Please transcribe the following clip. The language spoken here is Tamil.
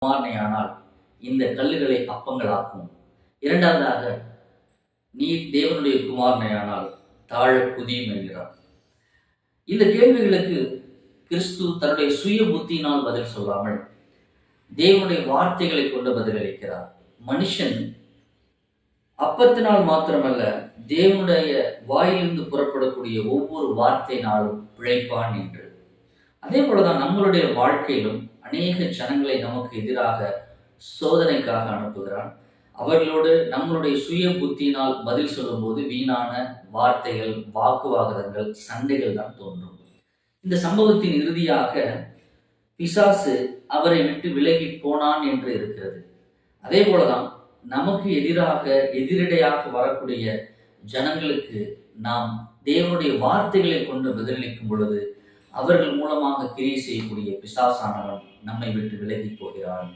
குமாரனையானால் இந்த கல்லுகளை அப்பங்களாக்கும். இரண்டாவதாக, நீர் தேவனுடைய குமாரனையானால் தாழ குதியும் என்கிறார். இந்த கேள்விகளுக்கு கிறிஸ்து தன்னுடைய சுய புத்தியினால் பதில் சொல்லாமல் தேவனுடைய வார்த்தைகளை கொண்டு பதிலளிக்கிறார். மனுஷன் அப்பத்தினால் மாத்திரமல்ல, தேவனுடைய வாயிலிருந்து புறப்படக்கூடிய ஒவ்வொரு வார்த்தையினாலும் பிழைப்பான் என்று. அதே போலதான் நம்மளுடைய வாழ்க்கையிலும் அநேக ஜனங்களை நமக்கு எதிராக சோதனைக்காக அனுப்புகிறான். அவர்களோடு நம்மளுடைய சுய புத்தியினால் பதில் சொல்லும்போது வீணான வார்த்தைகள், வாக்குவாதங்கள், சண்டைகள் தான் தோன்றும். இந்த சம்பவத்தின் இறுதியாக பிசாசு அவரை விட்டு விலகி போனான் என்று இருக்கிறது. அதே போலதான் நமக்கு எதிராக எதிரடையாக வரக்கூடிய ஜனங்களுக்கு நாம் தேவனுடைய வார்த்தைகளை கொண்டு பதிலளிக்கும் பொழுது அவர்கள் மூலமாக கிரியை செய்யக்கூடிய பிசாசானவன் நம்மை விட்டு விலகி போகிறான்.